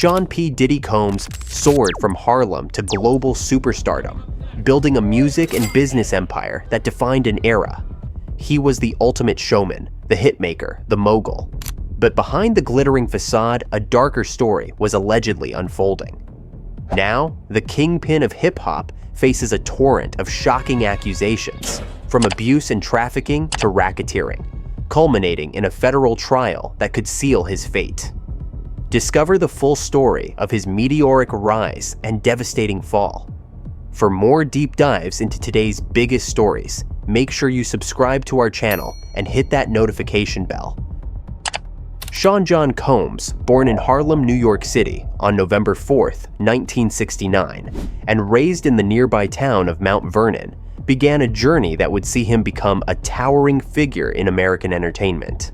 Sean P. Diddy Combs soared from Harlem to global superstardom, building a music and business empire that defined an era. He was the ultimate showman, the hitmaker, the mogul. But behind the glittering facade, a darker story was allegedly unfolding. Now, the kingpin of hip-hop faces a torrent of shocking accusations, from abuse and trafficking to racketeering, culminating in a federal trial that could seal his fate. Discover the full story of his meteoric rise and devastating fall. For more deep dives into today's biggest stories, make sure you subscribe to our channel and hit that notification bell. Sean John Combs, born in Harlem, New York City on November 4th, 1969, and raised in the nearby town of Mount Vernon, began a journey that would see him become a towering figure in American entertainment.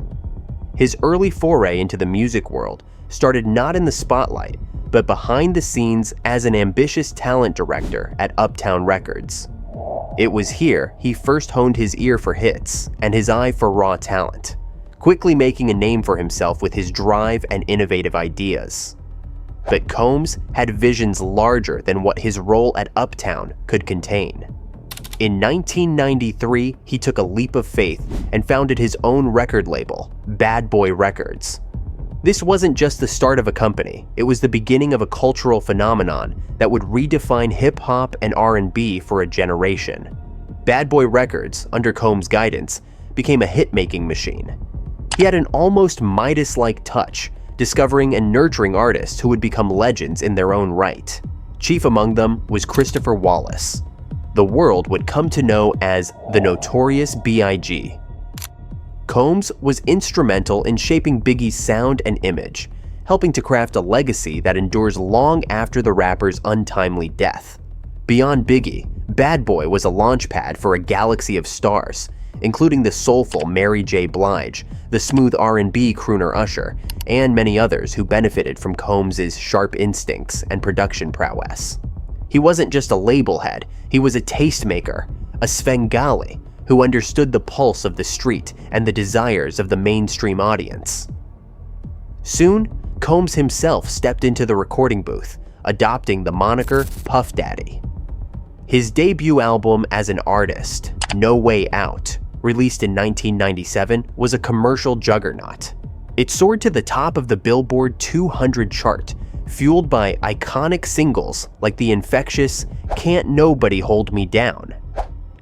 His early foray into the music world started not in the spotlight, but behind the scenes as an ambitious talent director at Uptown Records. It was here he first honed his ear for hits and his eye for raw talent, quickly making a name for himself with his drive and innovative ideas. But Combs had visions larger than what his role at Uptown could contain. In 1993, he took a leap of faith and founded his own record label, Bad Boy Records. This wasn't just the start of a company, it was the beginning of a cultural phenomenon that would redefine hip-hop and R&B for a generation. Bad Boy Records, under Combs' guidance, became a hit-making machine. He had an almost Midas-like touch, discovering and nurturing artists who would become legends in their own right. Chief among them was Christopher Wallace. The world would come to know as the Notorious B.I.G. Combs was instrumental in shaping Biggie's sound and image, helping to craft a legacy that endures long after the rapper's untimely death. Beyond Biggie, Bad Boy was a launchpad for a galaxy of stars, including the soulful Mary J. Blige, the smooth R&B crooner Usher, and many others who benefited from Combs' sharp instincts and production prowess. He wasn't just a label head, he was a tastemaker, a Svengali, who understood the pulse of the street and the desires of the mainstream audience. Soon, Combs himself stepped into the recording booth, adopting the moniker Puff Daddy. His debut album as an artist, No Way Out, released in 1997, was a commercial juggernaut. It soared to the top of the Billboard 200 chart, fueled by iconic singles like the infectious Can't Nobody Hold Me Down,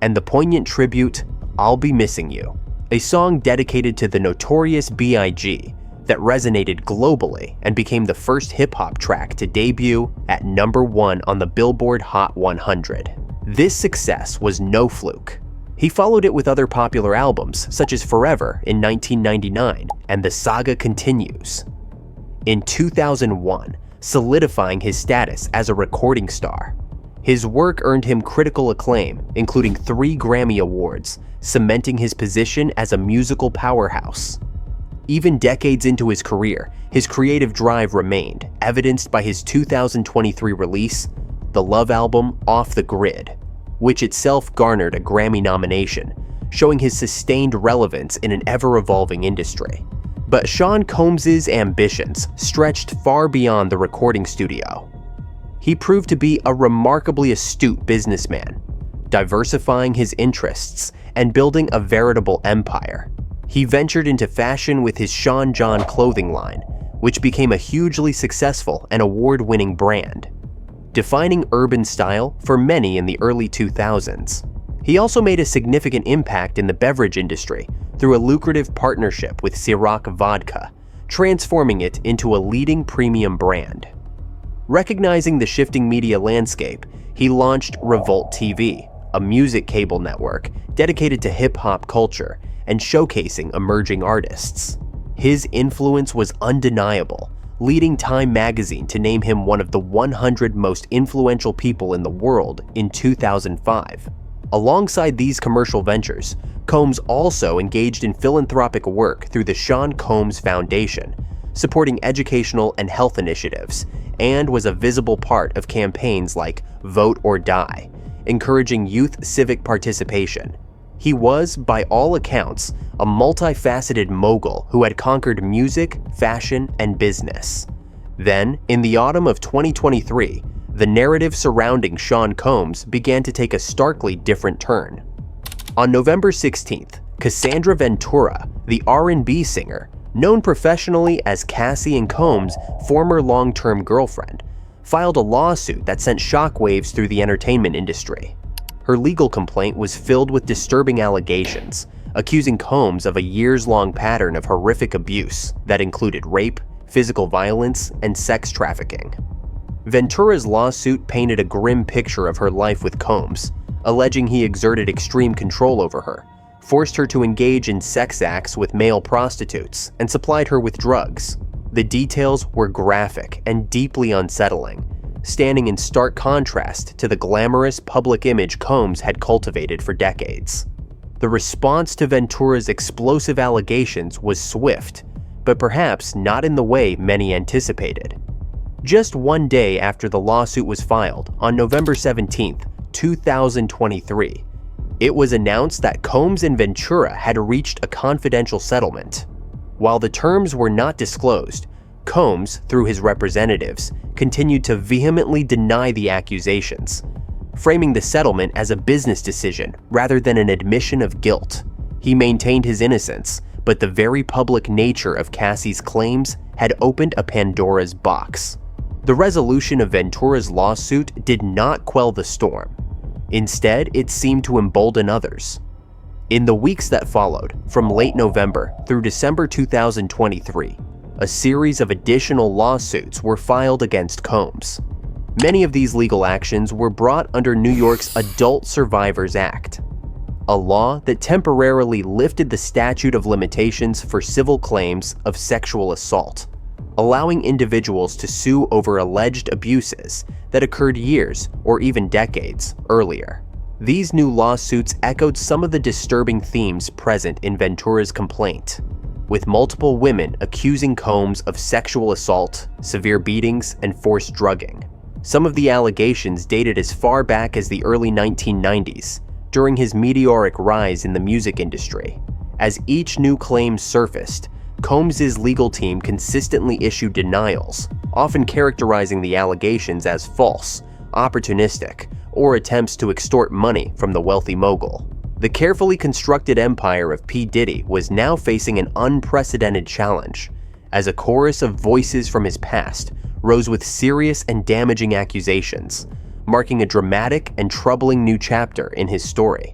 and the poignant tribute, I'll Be Missing You, a song dedicated to the Notorious B.I.G. that resonated globally and became the first hip-hop track to debut at #1 on the Billboard Hot 100. This success was no fluke. He followed it with other popular albums, such as Forever in 1999, and the saga continues. In 2001, solidifying his status as a recording star. His work earned him critical acclaim, including 3 Grammy Awards, cementing his position as a musical powerhouse. Even decades into his career, his creative drive remained, evidenced by his 2023 release, the love album Off the Grid, which itself garnered a Grammy nomination, showing his sustained relevance in an ever-evolving industry. But Sean Combs' ambitions stretched far beyond the recording studio. He proved to be a remarkably astute businessman, diversifying his interests and building a veritable empire. He ventured into fashion with his Sean John clothing line, which became a hugely successful and award-winning brand, defining urban style for many in the early 2000s. He also made a significant impact in the beverage industry through a lucrative partnership with Ciroc Vodka, transforming it into a leading premium brand. Recognizing the shifting media landscape, he launched Revolt TV, a music cable network dedicated to hip-hop culture and showcasing emerging artists. His influence was undeniable, leading Time magazine to name him one of the 100 most influential people in the world in 2005. Alongside these commercial ventures, Combs also engaged in philanthropic work through the Sean Combs Foundation, supporting educational and health initiatives, and was a visible part of campaigns like Vote or Die, encouraging youth civic participation. He was, by all accounts, a multifaceted mogul who had conquered music, fashion, and business. Then, in the autumn of 2023, the narrative surrounding Sean Combs began to take a starkly different turn. On November 16th, Cassandra Ventura, the R&B singer, known professionally as Cassie and Combs' former long-term girlfriend, filed a lawsuit that sent shockwaves through the entertainment industry. Her legal complaint was filled with disturbing allegations, accusing Combs of a years-long pattern of horrific abuse that included rape, physical violence, and sex trafficking. Ventura's lawsuit painted a grim picture of her life with Combs, alleging he exerted extreme control over her, forced her to engage in sex acts with male prostitutes, and supplied her with drugs. The details were graphic and deeply unsettling, standing in stark contrast to the glamorous public image Combs had cultivated for decades. The response to Ventura's explosive allegations was swift, but perhaps not in the way many anticipated. Just one day after the lawsuit was filed, on November 17, 2023, it was announced that Combs and Ventura had reached a confidential settlement. While the terms were not disclosed, Combs, through his representatives, continued to vehemently deny the accusations, framing the settlement as a business decision rather than an admission of guilt. He maintained his innocence, but the very public nature of Cassie's claims had opened a Pandora's box. The resolution of Ventura's lawsuit did not quell the storm. Instead, it seemed to embolden others. In the weeks that followed, from late November through December 2023, a series of additional lawsuits were filed against Combs. Many of these legal actions were brought under New York's Adult Survivors Act, a law that temporarily lifted the statute of limitations for civil claims of sexual assault, allowing individuals to sue over alleged abuses that occurred years or even decades earlier. These new lawsuits echoed some of the disturbing themes present in Ventura's complaint, with multiple women accusing Combs of sexual assault, severe beatings, and forced drugging. Some of the allegations dated as far back as the early 1990s, during his meteoric rise in the music industry. As each new claim surfaced, Combs' legal team consistently issued denials, often characterizing the allegations as false, opportunistic, or attempts to extort money from the wealthy mogul. The carefully constructed empire of P. Diddy was now facing an unprecedented challenge, as a chorus of voices from his past rose with serious and damaging accusations, marking a dramatic and troubling new chapter in his story.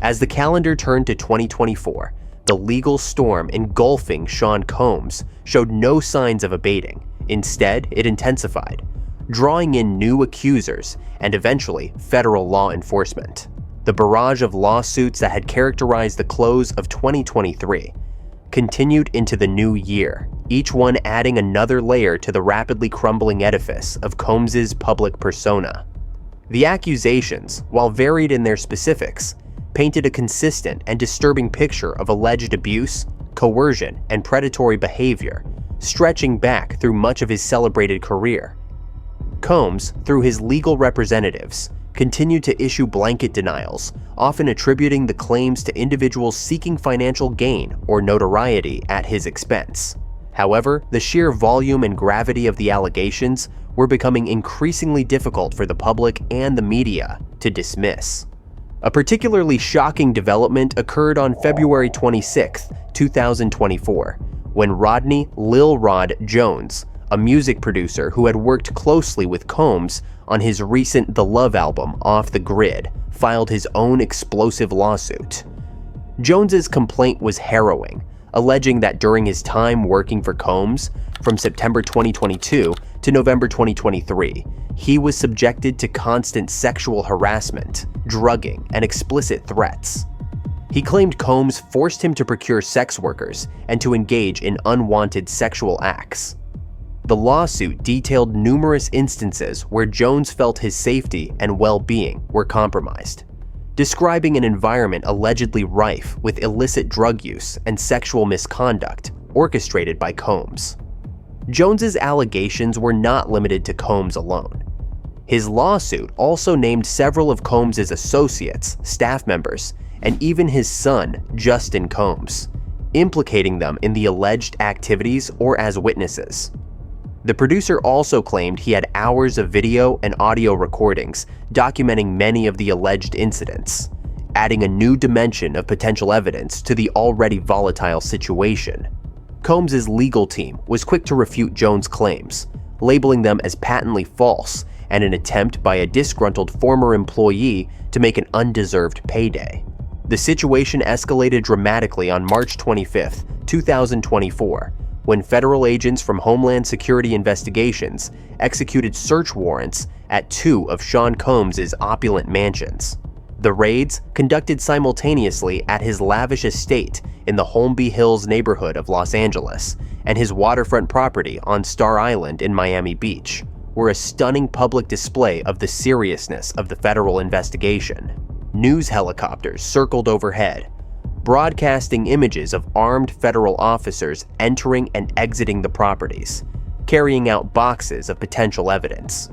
As the calendar turned to 2024, the legal storm engulfing Sean Combs showed no signs of abating. Instead, it intensified, drawing in new accusers and eventually federal law enforcement. The barrage of lawsuits that had characterized the close of 2023 continued into the new year, each one adding another layer to the rapidly crumbling edifice of Combs' public persona. The accusations, while varied in their specifics, painted a consistent and disturbing picture of alleged abuse, coercion, and predatory behavior, stretching back through much of his celebrated career. Combs, through his legal representatives, continued to issue blanket denials, often attributing the claims to individuals seeking financial gain or notoriety at his expense. However, the sheer volume and gravity of the allegations were becoming increasingly difficult for the public and the media to dismiss. A particularly shocking development occurred on February 26, 2024, when Rodney "Lil Rod" Jones, a music producer who had worked closely with Combs on his recent The Love album Off the Grid, filed his own explosive lawsuit. Jones's complaint was harrowing, alleging that during his time working for Combs, from September 2022 to November 2023, he was subjected to constant sexual harassment, drugging, and explicit threats. He claimed Combs forced him to procure sex workers and to engage in unwanted sexual acts. The lawsuit detailed numerous instances where Jones felt his safety and well-being were compromised, describing an environment allegedly rife with illicit drug use and sexual misconduct orchestrated by Combs. Jones's allegations were not limited to Combs alone. His lawsuit also named several of Combs' associates, staff members, and even his son, Justin Combs, implicating them in the alleged activities or as witnesses. The producer also claimed he had hours of video and audio recordings documenting many of the alleged incidents, adding a new dimension of potential evidence to the already volatile situation. Combs's legal team was quick to refute Jones' claims, labeling them as patently false and an attempt by a disgruntled former employee to make an undeserved payday. The situation escalated dramatically on March 25, 2024, when federal agents from Homeland Security Investigations executed search warrants at two of Sean Combs's opulent mansions. The raids, conducted simultaneously at his lavish estate in the Holmby Hills neighborhood of Los Angeles and his waterfront property on Star Island in Miami Beach, were a stunning public display of the seriousness of the federal investigation. News helicopters circled overhead, broadcasting images of armed federal officers entering and exiting the properties, carrying out boxes of potential evidence.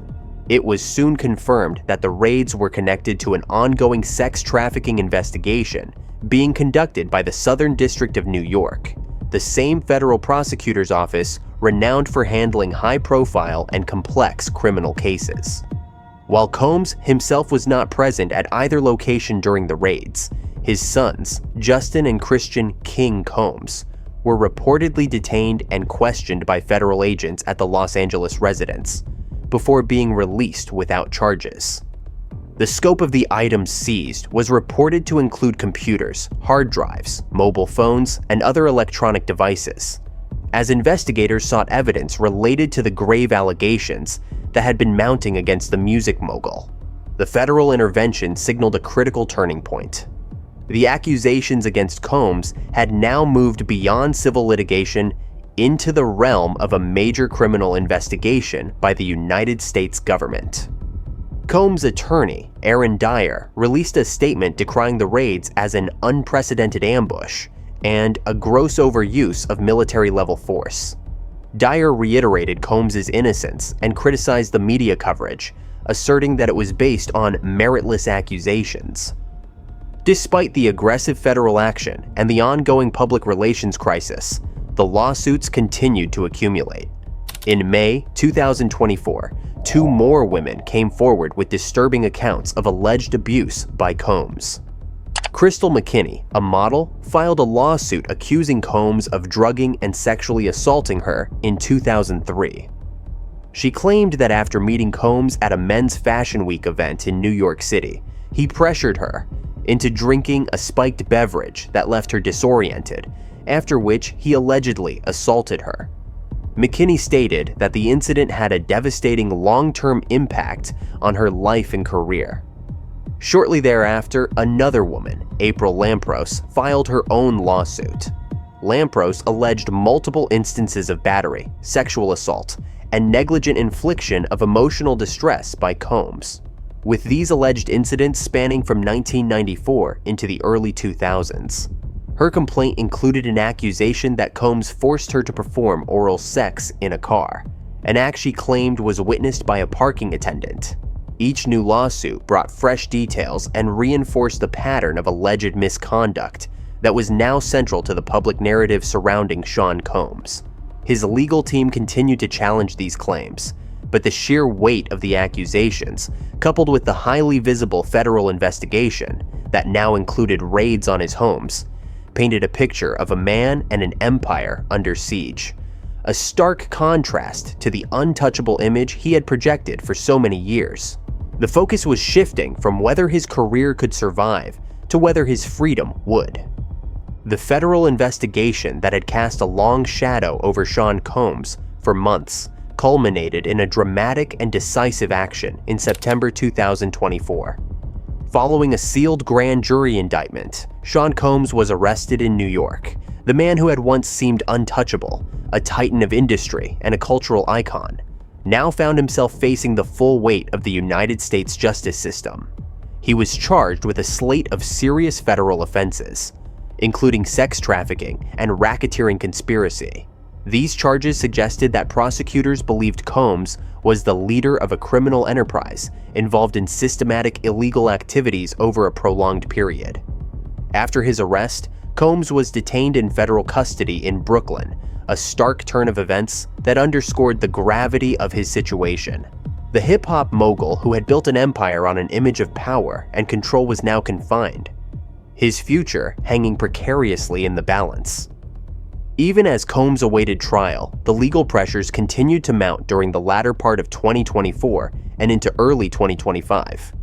It was soon confirmed that the raids were connected to an ongoing sex trafficking investigation being conducted by the Southern District of New York, the same federal prosecutor's office renowned for handling high-profile and complex criminal cases. While Combs himself was not present at either location during the raids, his sons, Justin and Christian King Combs, were reportedly detained and questioned by federal agents at the Los Angeles residence before being released without charges. The scope of the items seized was reported to include computers, hard drives, mobile phones, and other electronic devices, as investigators sought evidence related to the grave allegations that had been mounting against the music mogul. The federal intervention signaled a critical turning point. The accusations against Combs had now moved beyond civil litigation into the realm of a major criminal investigation by the United States government. Combs' attorney, Aaron Dyer, released a statement decrying the raids as an unprecedented ambush and a gross overuse of military-level force. Dyer reiterated Combs' innocence and criticized the media coverage, asserting that it was based on meritless accusations. Despite the aggressive federal action and the ongoing public relations crisis, the lawsuits continued to accumulate. In May 2024, two more women came forward with disturbing accounts of alleged abuse by Combs. Crystal McKinney, a model, filed a lawsuit accusing Combs of drugging and sexually assaulting her in 2003. She claimed that after meeting Combs at a men's fashion week event in New York City, he pressured her into drinking a spiked beverage that left her disoriented, after which he allegedly assaulted her. McKinney stated that the incident had a devastating long-term impact on her life and career. Shortly thereafter, another woman, April Lampros, filed her own lawsuit. Lampros alleged multiple instances of battery, sexual assault, and negligent infliction of emotional distress by Combs, with these alleged incidents spanning from 1994 into the early 2000s. Her complaint included an accusation that Combs forced her to perform oral sex in a car, an act she claimed was witnessed by a parking attendant. Each new lawsuit brought fresh details and reinforced the pattern of alleged misconduct that was now central to the public narrative surrounding Sean Combs. His legal team continued to challenge these claims, but the sheer weight of the accusations, coupled with the highly visible federal investigation that now included raids on his homes, painted a picture of a man and an empire under siege, a stark contrast to the untouchable image he had projected for so many years. The focus was shifting from whether his career could survive to whether his freedom would. The federal investigation that had cast a long shadow over Sean Combs for months culminated in a dramatic and decisive action in September 2024. Following a sealed grand jury indictment, Sean Combs was arrested in New York. The man who had once seemed untouchable, a titan of industry and a cultural icon, now found himself facing the full weight of the United States justice system. He was charged with a slate of serious federal offenses, including sex trafficking and racketeering conspiracy. These charges suggested that prosecutors believed Combs was the leader of a criminal enterprise involved in systematic illegal activities over a prolonged period. After his arrest, Combs was detained in federal custody in Brooklyn, a stark turn of events that underscored the gravity of his situation. The hip-hop mogul who had built an empire on an image of power and control was now confined, his future hanging precariously in the balance. Even as Combs awaited trial, the legal pressures continued to mount during the latter part of 2024 and into early 2025.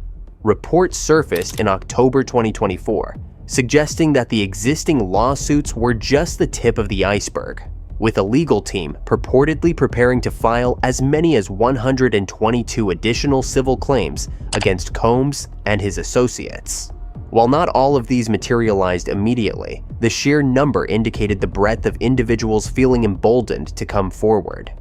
Reports surfaced in October 2024, suggesting that the existing lawsuits were just the tip of the iceberg, with a legal team purportedly preparing to file as many as 122 additional civil claims against Combs and his associates. While not all of these materialized immediately, the sheer number indicated the breadth of individuals feeling emboldened to come forward.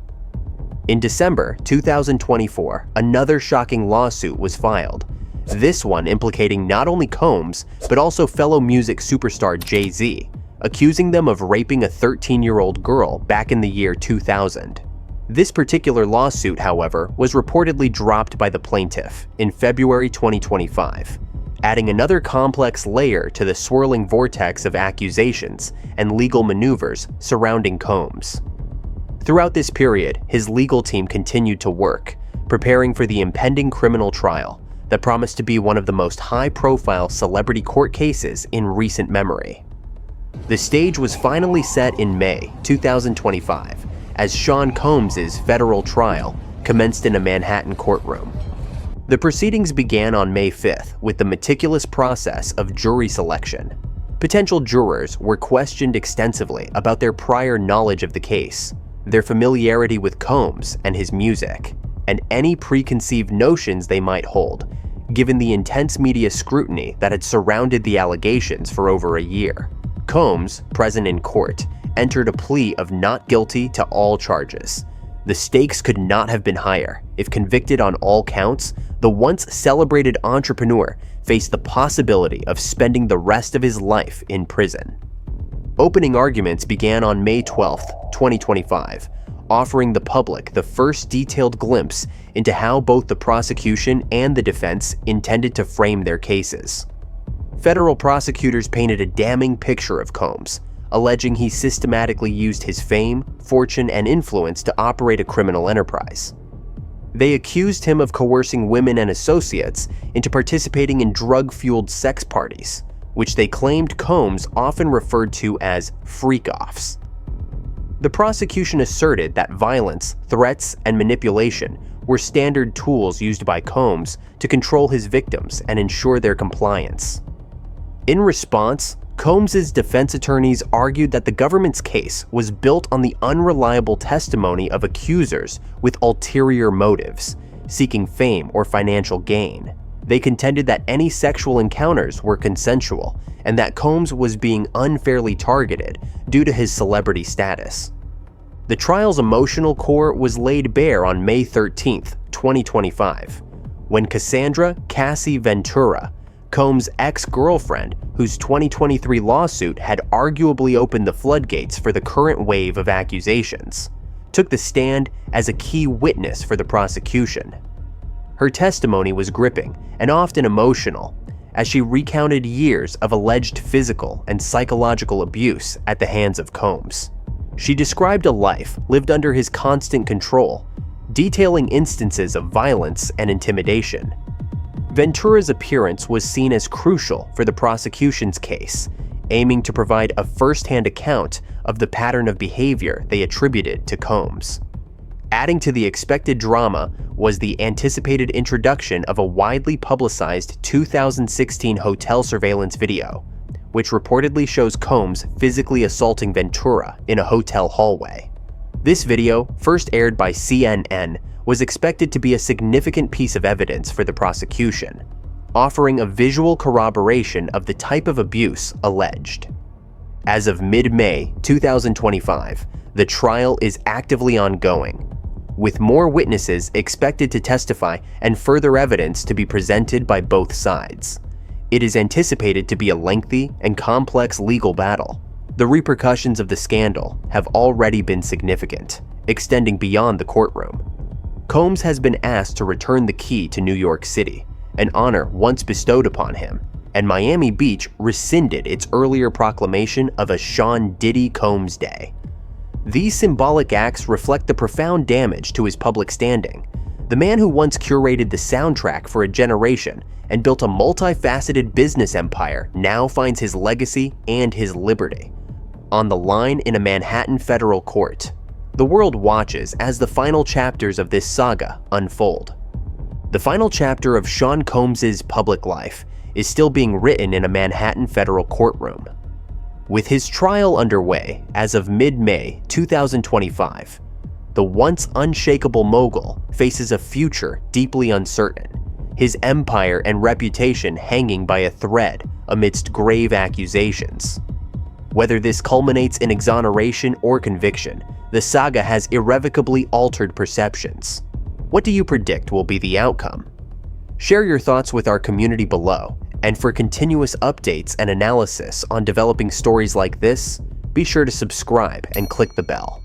In December 2024, another shocking lawsuit was filed, this one implicating not only Combs, but also fellow music superstar Jay-Z, accusing them of raping a 13-year-old girl back in the year 2000. This particular lawsuit, however, was reportedly dropped by the plaintiff in February 2025, adding another complex layer to the swirling vortex of accusations and legal maneuvers surrounding Combs. Throughout this period, his legal team continued to work, preparing for the impending criminal trial that promised to be one of the most high-profile celebrity court cases in recent memory. The stage was finally set in May 2025 as Sean Combs' federal trial commenced in a Manhattan courtroom. The proceedings began on May 5th with the meticulous process of jury selection. Potential jurors were questioned extensively about their prior knowledge of the case, their familiarity with Combs and his music, and any preconceived notions they might hold, given the intense media scrutiny that had surrounded the allegations for over a year. Combs, present in court, entered a plea of not guilty to all charges. The stakes could not have been higher. If convicted on all counts, the once celebrated entrepreneur faced the possibility of spending the rest of his life in prison. Opening arguments began on May 12, 2025, offering the public the first detailed glimpse into how both the prosecution and the defense intended to frame their cases. Federal prosecutors painted a damning picture of Combs, alleging he systematically used his fame, fortune, and influence to operate a criminal enterprise. They accused him of coercing women and associates into participating in drug-fueled sex parties, which they claimed Combs often referred to as freak-offs. The prosecution asserted that violence, threats, and manipulation were standard tools used by Combs to control his victims and ensure their compliance. In response, Combs' defense attorneys argued that the government's case was built on the unreliable testimony of accusers with ulterior motives, seeking fame or financial gain. They contended that any sexual encounters were consensual and that Combs was being unfairly targeted due to his celebrity status. The trial's emotional core was laid bare on May 13, 2025, when Cassandra "Cassie" Ventura, Combs' ex-girlfriend, whose 2023 lawsuit had arguably opened the floodgates for the current wave of accusations, took the stand as a key witness for the prosecution. Her testimony was gripping and often emotional, as she recounted years of alleged physical and psychological abuse at the hands of Combs. She described a life lived under his constant control, detailing instances of violence and intimidation. Ventura's appearance was seen as crucial for the prosecution's case, aiming to provide a first-hand account of the pattern of behavior they attributed to Combs. Adding to the expected drama was the anticipated introduction of a widely publicized 2016 hotel surveillance video, which reportedly shows Combs physically assaulting Ventura in a hotel hallway. This video, first aired by CNN, was expected to be a significant piece of evidence for the prosecution, offering a visual corroboration of the type of abuse alleged. As of mid-May 2025, the trial is actively ongoing, with more witnesses expected to testify and further evidence to be presented by both sides. It is anticipated to be a lengthy and complex legal battle. The repercussions of the scandal have already been significant, extending beyond the courtroom. Combs has been asked to return the key to New York City, an honor once bestowed upon him, and Miami Beach rescinded its earlier proclamation of a Sean Diddy Combs Day. These symbolic acts reflect the profound damage to his public standing. The man who once curated the soundtrack for a generation and built a multifaceted business empire now finds his legacy and his liberty on the line in a Manhattan federal court. The world watches as the final chapters of this saga unfold. The final chapter of Sean Combs's public life is still being written in a Manhattan federal courtroom. With his trial underway as of mid-May 2025, the once unshakable mogul faces a future deeply uncertain, his empire and reputation hanging by a thread amidst grave accusations. Whether this culminates in exoneration or conviction, the saga has irrevocably altered perceptions. What do you predict will be the outcome? Share your thoughts with our community below, and for continuous updates and analysis on developing stories like this, be sure to subscribe and click the bell.